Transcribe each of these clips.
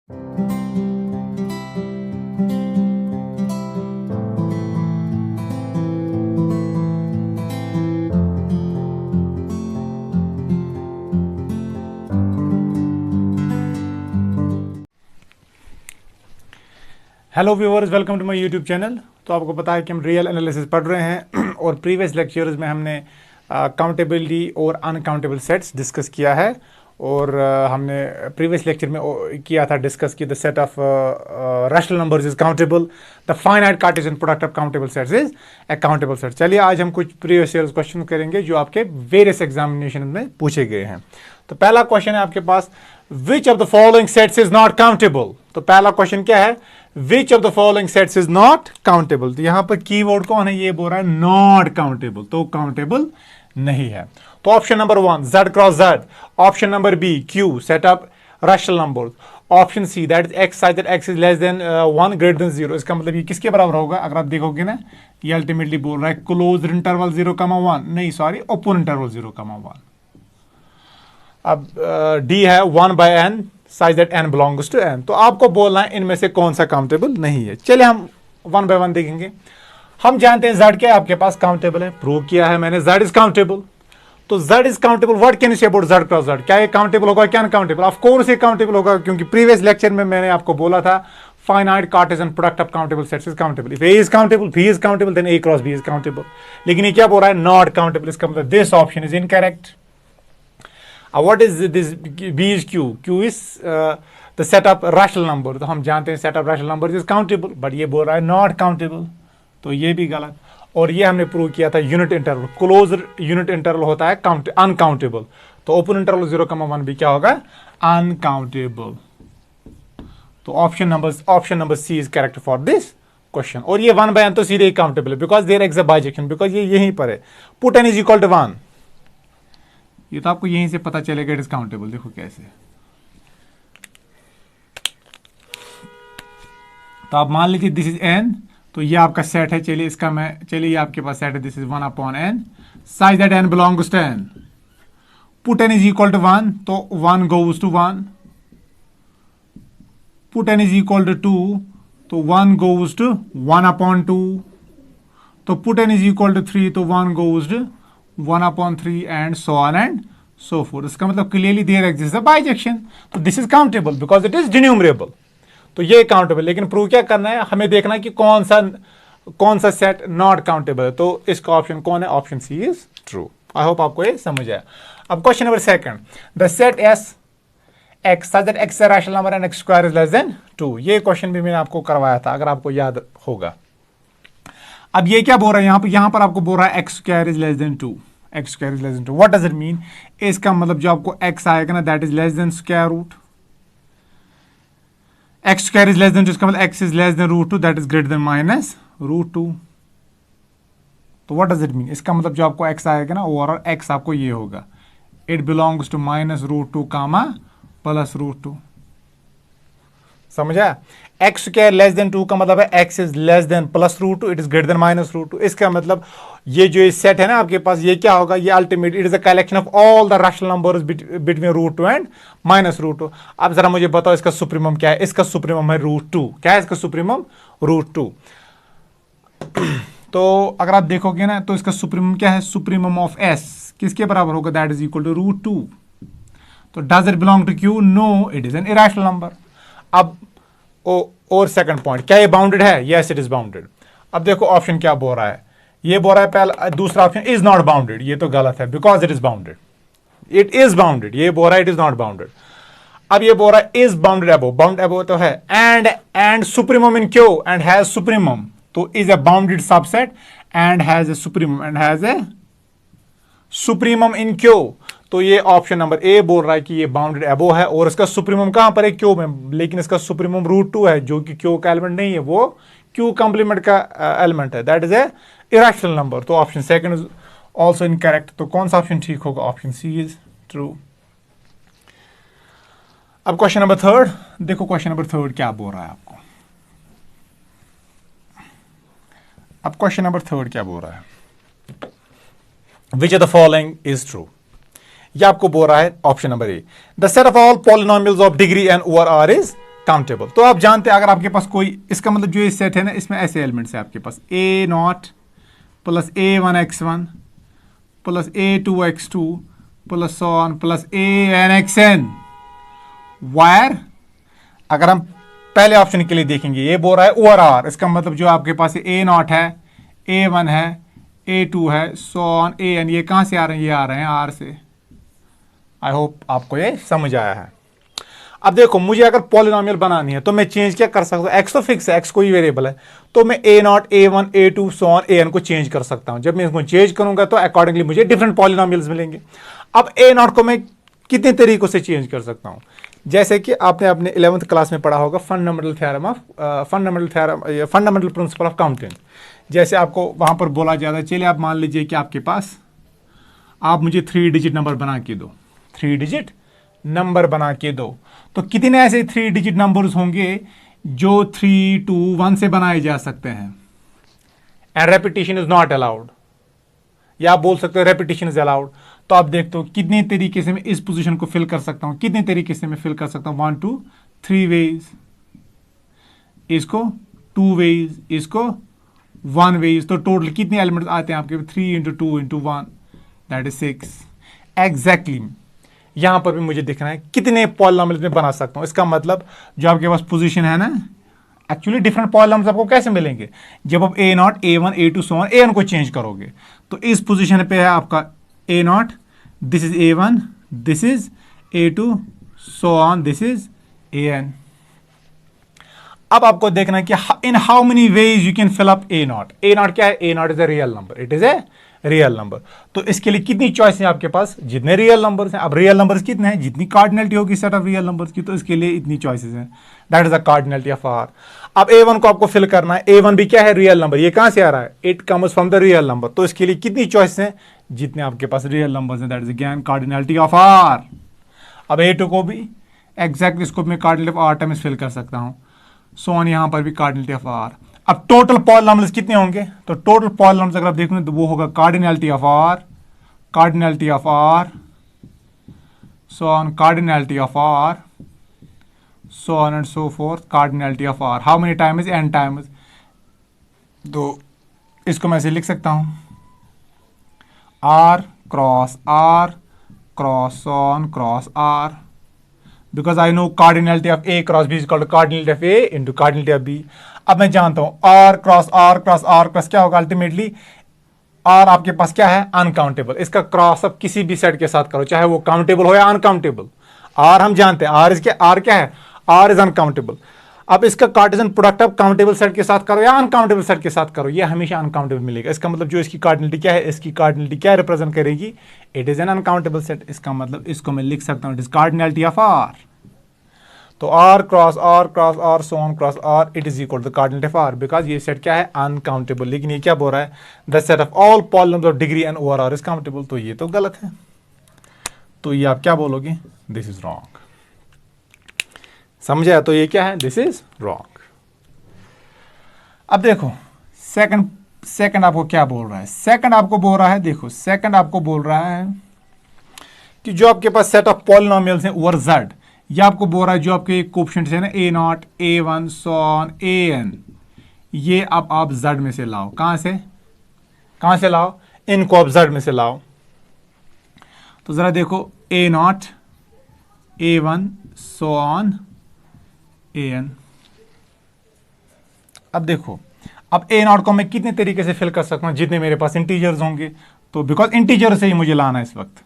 Hello viewers, welcome to my YouTube channel. तो आपको पता है कि हम रियल एनालिसिस पढ़ रहे हैं और प्रीवियस लेक्चर्स में हमने काउंटेबिलिटी और अनकाउंटेबल सेट्स डिस्कस किया है। और हमने प्रीवियस लेक्चर में किया था डिस्कस की the set of rational numbers is countable, the finite cartesian product of countable sets is a countable set. चलिए आज हम कुछ प्रीवियस ईयर क्वेश्चन करेंगे जो आपके वेरियस एग्जामिनेशन में पूछे गए हैं। तो पहला क्वेश्चन है आपके पास, which of the following sets is not countable. तो पहला क्वेश्चन क्या है, which of the following sets is not countable. तो यहां पर कीवर्ड कौन है, ये बोल रहा है नॉट काउंटेबल, तो काउंटेबल नहीं है। तो option number 1 z cross z, option number B q set of rational numbers, option C that is x such that x is less than 1 greater than 0। इसका मतलब ये किसके बराबर होगा, अगर आप देखोगे ना, ये अल्टीमेटली बोल रहा है क्लोज इंटरवल 0,1, नहीं सॉरी ओपन इंटरवल 0,1। अब डी है 1/n such that n belongs to n। तो आपको बोलना है इनमें से कौन सा काउंटेबल नहीं है। चलिए हम 1 by 1 देखेंगे। हम जानते हैं z क्या आपके पास काउंटेबल है, प्रूव किया है मैंने, z इज काउंटेबल। तो z is countable, what can you say about z cross z, क्या ये काउंटेबल होगा क्या अनकाउंटेबल? ऑफ कोर्स ये काउंटेबल होगा, क्योंकि प्रीवियस लेक्चर में मैंने आपको बोला था finite cartesian product of countable sets is countable. If a is countable, b is countable, then a cross b is countable। लेकिन ये क्या बोल रहा है, नॉट काउंटेबल। इसका मतलब this option is incorrect. What is this? B is Q. Q is the set of rational number। तो हम जानते हैं set of rational number is countable, but ये बोल रहा है not countable, तो ये भी गलत। और ये हमने प्रूव किया था unit interval, close unit interval होता है अनकाउंटेबल, तो ओपन इंटरवल 0,1 भी क्या होगा, अनकाउंटेबल। तो option number C is correct for this question. और ये 1/n तो सीधे काउंटेबल है, because there exists a bijection, because ये यहीं पर है, put n is equal to 1। ये तो आपको यहीं से पता चलेगा इट इज काउंटेबल। देखो कैसे, तो आप मान लीजिए दिस इज n, तो ये आपका सेट है। चलिए इसका चलिए ये आपके पास सेट है, this is 1/n such that n belongs to n। Put n is equal to 1, तो 1 goes to 1। Put n is equal to 2, तो 1 goes to 1/2। तो put n is equal to 3, तो 1 goes to 1/3 and so on and so forth. इसका मतलब clearly there exist a bijection, तो this is countable because it is डिन्यूमरेबल। तो ये countable, लेकिन prove क्या करना है, हमें देखना है कि कौन सा सेट नॉट काउंटेबल है। तो इसका ऑप्शन कौन है, option C is true. I hope आपको ये समझ आया। अब question number 2, the set S X such that X is a rational number and X square is less than 2। ये क्वेश्चन भी मैंने आपको करवाया था, अगर आपको याद होगा। अब ये क्या बोल रहा है यहां पर आपको बोल रहा है X square is less than 2, X square is less than 2। What does it mean? इसका मतलब जो आपको एक्स आएगा ना, that is less than square root. X square is less than 2, इसका मतलब X is less than √2, that is greater than minus √2। तो what does it mean? इसका मतलब जो आपको एक्स आएगा ना, ओवरऑल एक्स आपको ये होगा, it belongs to minus √2 comma plus √2। समझा? एक्स स्क्वायर लेस देन 2 का मतलब है x is less then plus √2, it is greater than minus √2। इसका मतलब ये जो सेट है ना आपके पास, ये क्या होगा, ये ultimate it is a collection of all the rational numbers between √2 and minus √2। अब जरा मुझे बताओ इसका सुप्रीमम क्या है? इसका सुप्रीमम है √2। क्या है इसका सुप्रीमम? √2। तो अगर आप देखोगे ना, तो इसका सुप्रीमम क्या है, सुप्रीमम ऑफ एस किसके बराबर होगा, दैट इज इक्वल टू √2। तो does it belong to Q? No, it is an irrational number. अब और सेकंड पॉइंट, क्या ये बाउंडेड है? Yes it is bounded. अब देखो ऑप्शन क्या बोल रहा है, ये बोल रहा है पहला, दूसरा ऑप्शन इज नॉट बाउंडेड। ये तो गलत है, because it is bounded. It is bounded, ये बोल रहा है इट इज नॉट बाउंडेड। अब ये बोल रहा है is bounded above, bound above तो है, and supremum in Q and has supremum, तो is a bounded subset and has a supremum and has a supremum in Q. तो ये ऑप्शन नंबर ए बोल रहा है कि ये बाउंडेड अबो है, और इसका सुप्रीमम कहां पर है, क्यू में, लेकिन इसका सुप्रीमम √2 है, जो कि क्यू का एलिमेंट नहीं है, वो क्यू कॉम्प्लीमेंट का एलिमेंट है, that is a irrational number. तो option second is also incorrect. तो कौन सा ऑप्शन ठीक होगा? Option C is true. अब क्वेश्चन नंबर 3, देखो क्वेश्चन नंबर 3 क्या बोल रहा है आपको। अब क्वेश्चन नंबर 3 क्या बोल रहा है, which of the following is true. ये आपको बोल रहा है option number A, the set of all polynomials of degree N over R is countable. तो आप जानते हैं अगर आपके पास कोई, इसका मतलब जो ये सेट है ना, इसमें ऐसे एलिमेंट्स है आपके पास a0 plus a1x1 plus a2x2 plus so on plus anxn, wire. अगर हम पहले ऑप्शन के लिए देखेंगे, ये बोल रहा है ओवर आर, इसका मतलब जो आपके पास a0 है, a1 है, a2 है, सो ऑन an, ये कहां से आ रहे हैं? ये आ रहे हैं आर से। आई होप आपको ये समझ आया है। अब देखो, मुझे अगर पॉलिनोमियल बनानी है तो मैं चेंज क्या कर सकता हूँ? एक्स तो फिक्स है, एक्स कोई वेरिएबल है, तो मैं a0, a1, a2 so on an को चेंज कर सकता हूं। जब मैं इसको चेंज करूंगा तो अकॉर्डिंगली मुझे डिफरेंट पॉलिनोमियल्स मिलेंगे। अब a0 को मैं कितने तरीकों से चेंज कर सकता हूं? जैसे कि आपने अपने 11th क्लास में पढ़ा होगा फंडामेंटल प्रिंसिपल ऑफ काउंटिंग। जैसे आपको वहां पर बोला जाता है, चलिए आप मान लीजिए कि आपके पास, आप मुझे 3 डिजिट नंबर बना के दो, 3 डिजिट नंबर बना के दो, तो कितने ऐसे 3 डिजिट नंबर्स होंगे जो 3, 2, 1 से बनाए जा सकते हैं? And repetition is not allowed, या आप बोल सकते हो रेपिटेशन इज अलाउड। तो आप देखते हो कितने तरीके से मैं इस पोजीशन को फिल कर सकता हूं, कितने तरीके से मैं फिल कर सकता हूं? 1, 2, 3 वेज, इसको 2 वेज, इसको 1 वेज। तो टोटल कितने एलिमेंट्स आते हैं आपके? 3 into 2 into 1, that is 6 exactly. यहां पर भी मुझे दिखना है कितने पॉलिनोमियल्स में बना सकता हूं। इसका मतलब जो आपके पास पोजीशन है ना, एक्चुअली डिफरेंट पॉलिनोमियल्स आपको कैसे मिलेंगे? जब आप a0, a1, a2 so on an को चेंज करोगे। तो इस पोजीशन पे है आपका a0, this is a1, this is a2 so on, this is an। अब आपको देखना है कि in how many ways you can fill up a0। a0 क्या है? a0 is a real number, it is a real number. तो इसके लिए कितनी चॉइस है आपके पास? जितने रियल नंबर्स हैं। अब रियल नंबर्स कितने हैं? जितनी कार्डिनलिटी होगी सेट ऑफ रियल नंबर्स की, तो इसके लिए इतनी चॉइसेस हैं, that is the cardinality of R. अब a1 को आपको फिल करना है, a1 भी क्या है? Real number. ये कहां से आ रहा है? It comes from the real number. तो इसके लिए कितनी चॉइस है? जितने आपके पास रियल नंबर्स हैं, that is again cardinality of R. अब a2 को भी एग्जैक्टली इसको मैं cardinality of R times fill कर सकता हूं, सो ऑन यहां पर भी कार्डिनलिटी ऑफ आर। अब टोटल पॉलिनोमियल्स कितने होंगे? तो टोटल पॉलिनोमियल्स अगर आप देखोगे तो वो होगा cardinality of R, cardinality of R, so on cardinality of R, so on and so forth, cardinality of R. How many times? n times. तो इसको मैं ऐसे लिख सकता हूं, r cross r cross on cross r, because I know cardinality of A cross B is equal to cardinality of A into cardinality of B। अब मैं जानता हूं R cross R cross R cross क्या होगा? Ultimately R आपके पास क्या है? अनकाउंटेबल। इसका क्रॉस अब किसी भी सेट के साथ करो, चाहे वो काउंटेबल हो या अनकाउंटेबल। R हम जानते हैं, R क्या है? R is uncountable. अब इसका कार्टेशियन प्रोडक्ट अब काउंटेबल सेट के साथ करो या अनकाउंटेबल सेट के साथ करो, ये हमेशा अनकाउंटेबल मिलेगा। इसका मतलब जो इसकी कार्डिनलिटी क्या है? इसकी कार्डिनलिटी क्या रिप्रेजेंट करेगी? It is an uncountable set. इसका मतलब इसको मैं लिख सकता हूं, it is cardinality of R. तो R cross R so on cross R, it is equal to cardinality of R, because ये सेट क्या है? अनकाउंटेबल। लेकिन ये क्या बोल रहा है? The set of all polynomials of degree n over R is countable. तो ये तो गलत है। तो ये आप क्या बोलोगे? This is wrong. समझे? तो ये क्या है? This is wrong. अब देखो सेकंड आपको क्या बोल रहा है? सेकंड आपको बोल रहा है, देखो सेकंड आपको बोल रहा है कि जो आपके पास सेट ऑफ पॉलिनोमियल्स हैं ओवर Z, ये आपको बोल रहा है जो आपके कोएफिशिएंट्स है ना, a0, a1 so on an, ये अब आप Z में से लाओ। कहां से लाओ? इनको आप Z में से लाओ। तो जरा देखो a0, a1 so on an। अब देखो, अब a0 को मैं कितने तरीके से फिल कर सकता हूं? जितने मेरे पास इंटीजर्स होंगे। तो बिकॉज इंटीजर से ही मुझे लाना है इस वक्त।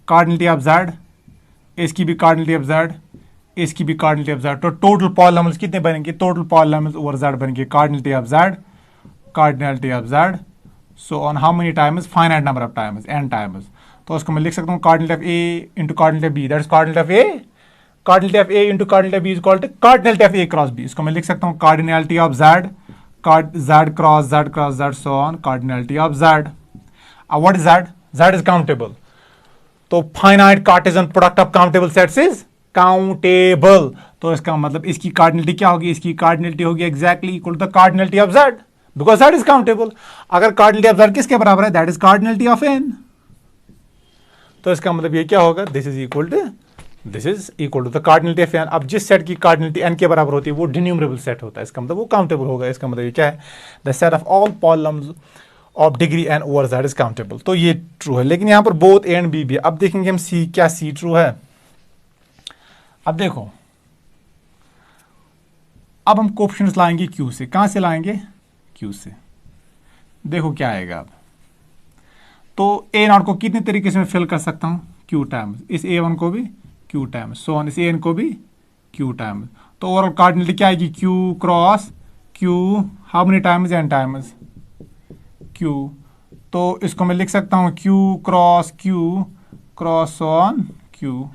कार्डिनलिटी ऑफ Z, इसकी भी कार्डिनलिटी ऑफ Z, इसकी भी कार्डिनलिटी ऑफ Z। तो टोटल पॉलिनोमियल्स कितने बनेंगे? टोटल पॉलिनोमियल्स ओवर Z बनेंगे cardinality of Z, cardinality of Z, so on how many times? Finite number of times, n times. तो उसको मैं लिख सकता हूँ cardinality of A into cardinality of B, that is cardinality of A, cardinality of A into cardinality of B is equal to cardinality of A cross B। इसको मैं लिख सकता हूँ cardinality of Z, Z cross Z, so on cardinality of Z। अब what is Z? Z is countable. तो finite cartesian product of countable sets is countable. तो इसका मतलब इसकी कार्डिनलिटी क्या होगी? इसकी कार्डिनलिटी होगी exactly equal to the cardinality of Z, because Z is countable. अगर कार्डिनलिटी ऑफ Z किसके बराबर है? That is cardinality of n। तो इसका मतलब ये क्या होगा? This is equal to this is equal to the cardinality of n. अब जिस सेट की कार्डिनलिटी एन के बराबर होती है वो डिन्यूमरेबल सेट होता है, इसका मतलब वो काउंटेबल होगा। इसका मतलब ये क्या है, the set of all polynomials of degree N over that is countable. तो ये ट्रू है, लेकिन यहाँ पर बोथ ए एंड बी भी है। अब देखेंगे हम सी, क्या सी ट्रू है। अब देखो, अब हम कोएफिशिएंट्स लाएंगे क्यू से। कहां से लाएंगे, क्यू से। देखो क्या आएगा अब, तो ए नॉट को कितने तरीके से मैं फिल कर सकता हूं, क्यू टाइम्स इस ए वन को भी क्यू टाइम्स, सो ऑन इस ए एन को भी क्यू टाइम्स। तो ओवरऑल कार्डिनलिटी क्या आएगी, Q cross Q, how many times, N times Q. तो इसको मैं लिख सकता हूं क्यू क्रॉस ऑन क्यू।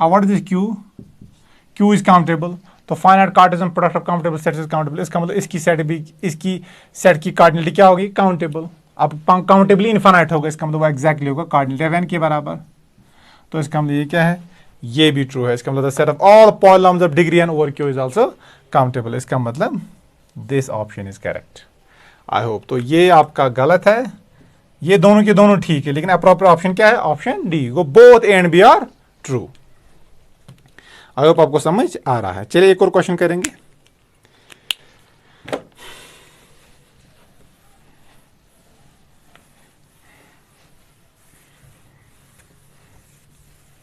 अब what is this Q, Q is countable, तो finite cartesian product of countable sets is countable. इसका मतलब इसकी सेट भी, इसकी सेट की कार्डिनलिटी क्या होगी, काउंटेबल। अब काउंटेबली इनफाइनाइट होगा, इसका मतलब वो एक्जैक्टली होगा कार्डिनलिटी ऑफ एन के बराबर। तो इसका मतलब ये क्या है, ये भी ट्रू है। इसका मतलब set of all polynomials of degree N over Q is also countable. इसका मतलब this option is correct. I hope. तो ये आपका गलत है, ये दोनों के दोनों ठीक है, लेकिन अप्रोप्रिएट ऑप्शन क्या है, ऑप्शन डी, वो both A and B are true. I hope आपको समझ आ रहा है। चलिए एक और क्वेश्चन करेंगे।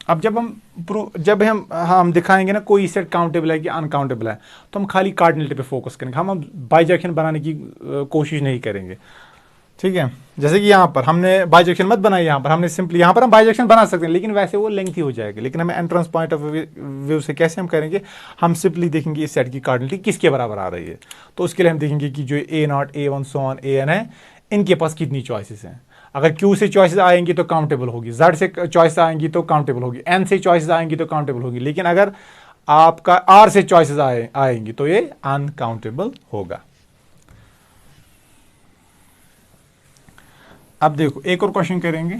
अब जब हम दिखाएंगे ना कोई सेट काउंटेबल है कि अनकाउंटेबल है, तो हम खाली कार्डिनलिटी पे फोकस करेंगे, हम बाइजेक्शन बनाने की कोशिश नहीं करेंगे। ठीक है, जैसे कि यहाँ पर हमने बाइजेक्शन मत बनाई, यहाँ पर हमने सिंपली, यहाँ पर हम बाइजेक्शन बना सकते हैं लेकिन वैसे वो लेंथी हो जाएगी। लेकिन हमें एंट्रेंस पॉइंट ऑफ व्यू से कैसे हम करेंगे, हम सिंपली देखेंगे इस सेट की कार्डिनलिटी किसके बराबर आ रही है। तो उसके लिए हम देखेंगे कि जो A naught, A one, so on, A N है, इनके पास कितनी चॉइसेस हैं। अगर क्यू से चॉइसेस आएंगी तो काउंटेबल होगी, जेड से चॉइस आएंगी तो काउंटेबल होगी, एन से चॉइसेस आएंगी तो काउंटेबल होगी, लेकिन अगर आपका आर से चॉइसेस आएंगी तो ये अनकाउंटेबल होगा। अब देखो एक और क्वेश्चन करेंगे।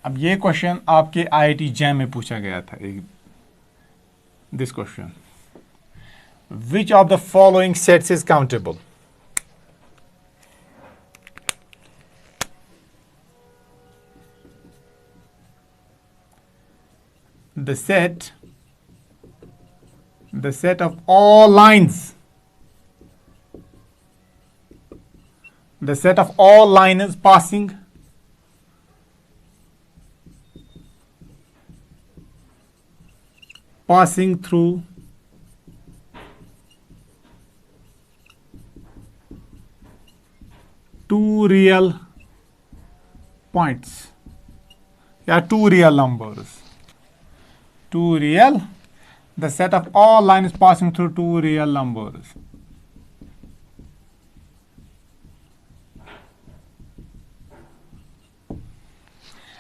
अब ये क्वेश्चन आपके आईआईटी जैम में पूछा गया था। This question, which of the following sets is countable. The set of all lines, the set of all lines passing through two real points, या two real numbers, the set of all lines passing through two real numbers.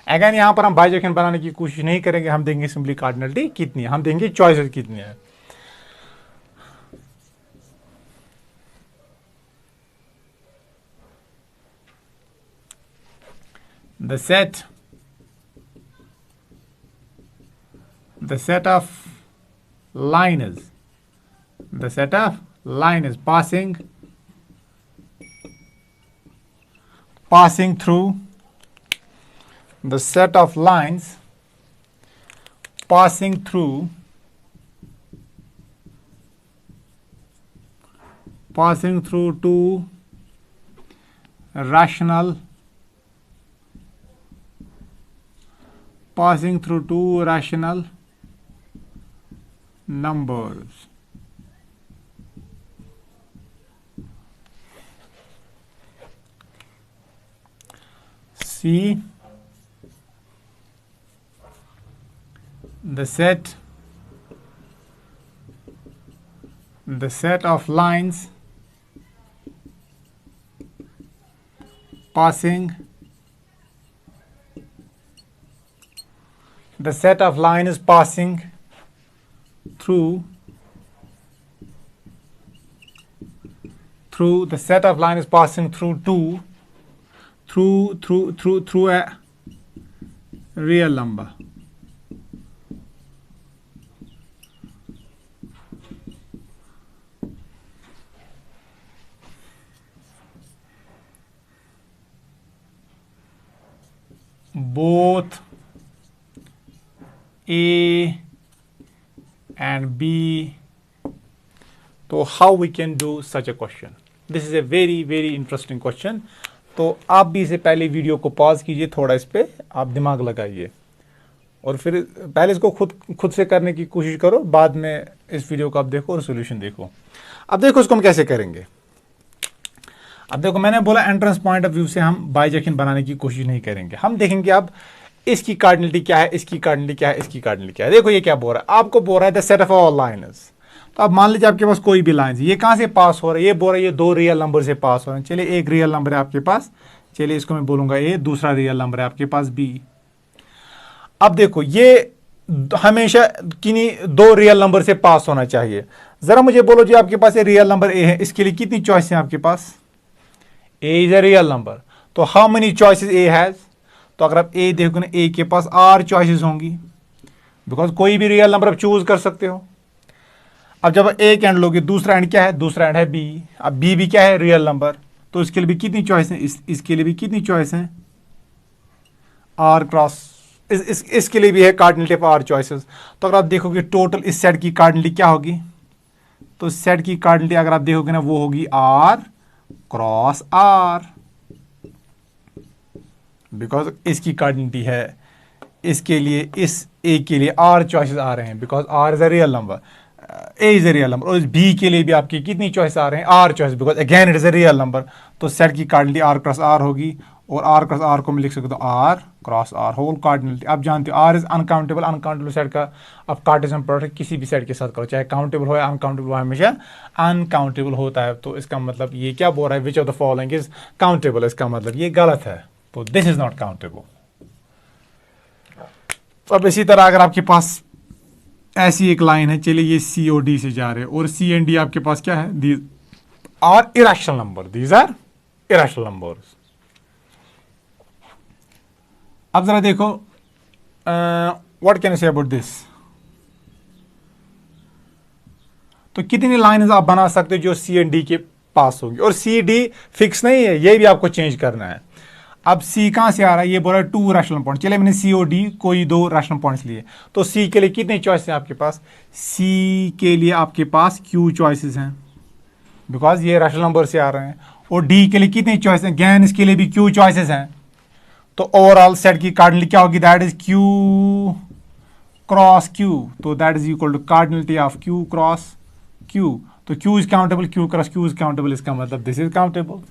Again यहां पर हम bijection बनाने की कोशिश नहीं करेंगे, हम देंगे सिंपली कार्डिनलिटी कितनी है, हम देंगे चॉइसेस कितनी है। The set of lines, passing through, the set of lines passing through two rational numbers. C, the set of lines passing through a real number. Both A and B. तो how we can do such a question? This is a very interesting question. तो आप भी इसे पहले video को pause कीजिए, थोड़ा इस पे आप दिमाग लगाइए और फिर पहले इसको खुद से करने की कोशिश करो, बाद में इस वीडियो को आप देखो और सोल्यूशन देखो। अब देखो इसको हम कैसे करेंगे। अब देखो मैंने बोला एंट्रेंस पॉइंट ऑफ व्यू से हम बाइजेक्शन बनाने की कोशिश नहीं करेंगे, हम देखेंगे अब इसकी कार्डिनलिटी क्या है, इसकी कार्डिनलिटी क्या है, इसकी कार्डिनलिटी क्या है। देखो ये क्या बोल रहा है, आपको बोल रहा है the set of all lines. तो अब मान लीजिए आपके पास कोई भी लाइन, ये कहाँ से पास हो रहा है, ये बोल रहा है ये दो रियल नंबर से पास हो रहे हैं। चलिए एक रियल नंबर है आपके पास, चलिए इसको मैं बोलूंगा ए, दूसरा रियल नंबर है आपके पास बी। अब देखो ये हमेशा किन्हीं दो रियल नंबर से पास होना चाहिए। जरा मुझे बोलो जी आपके पास ये रियल नंबर ए है, इसके लिए कितनी चॉइस है आपके पास? ए इज ए रियल नंबर, तो how many choices A has? तो अगर आप ए देखो ना, ए के पास आर चॉइसेस होंगी, बिकॉज कोई भी रियल नंबर आप चूज कर सकते हो। अब जब एक एंड लोगे, दूसरा एंड क्या है? दूसरा एंड है बी। अब बी भी क्या है? रियल नंबर, तो इसके लिए भी कितनी चॉइस है? इसके लिए भी कितनी चॉइस है? R cross. इसके लिए भी है कार्डिनलिटी ऑफ आर चॉइसेस। तो अगर आप देखोगे टोटल इस सेट की कार्डिनलिटी क्या होगी, तो सेट की कार्डिनलिटी अगर आप देखोगे ना वो होगी आर क्रॉस आर, बिकॉज इसकी कार्डिनलिटी है, इसके लिए इस ए के लिए आर चॉइसेस आ रहे हैं, because R is a real number, A is a real number. और इस बी के लिए भी आपकी कितनी चॉइस आ रहे हैं? Our choice, because again it is a real number. तो सेट की कार्डिनलिटी आर क्रॉस आर होगी, और आर क्रॉस आर को मैं लिख सकता हूँ R cross R whole cardinality. आप जानते हो R is uncountable, uncountable set का आप कार्टेशियन प्रोडक्ट किसी भी सेट के साथ करो, चाहे काउंटेबल हो या अनकाउंटेबल हो, हमेशा अनकाउंटेबल होता है। तो इसका मतलब ये क्या बोल रहा है, which of the following is countable, इसका मतलब ये गलत है, तो दिस इज नॉट काउंटेबल। अब इसी तरह अगर आपके पास ऐसी एक लाइन है, चलिए ये सी और डी से जा रहे हैं, और सी एंड डी आपके पास क्या है? These are irrational number, these are irrational numbers. अब जरा देखो what can I say about this. तो कितनी लाइन्स आप बना सकते हो जो सी एंड डी के पास होगी, और सी डी फिक्स नहीं है, ये भी आपको चेंज करना है। अब सी कहां से आ रहा है? ये बोल रहा है टू रैशनल पॉइंट। चलिए मैंने सी और डी कोई दो रैशनल पॉइंट्स लिए, तो सी के लिए कितने चॉइस हैं आपके पास? सी के लिए आपके पास क्यू चॉइसेस हैं, बिकॉज ये रैशनल नंबर से आ रहे हैं। और डी के लिए कितनी चॉइस हैं? अगेन इसके लिए भी क्यू चॉइसेस हैं। तो ओवरऑल सेट की कार्डिनलिटी क्या होगी? That is Q cross Q, तो that is equal to cardinality of Q cross Q. तो Q is countable, Q cross Q is countable, इसका मतलब दिस इज काउंटेबल।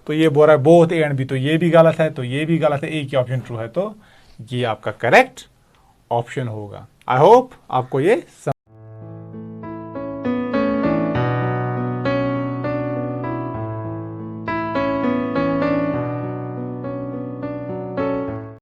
तो ये बोल रहा है बोथ ए एंड बी, तो ये भी गलत है, तो ये भी गलत है, ए की ऑप्शन ट्रू है, तो ये आपका करेक्ट ऑप्शन होगा। आई होप आपको ये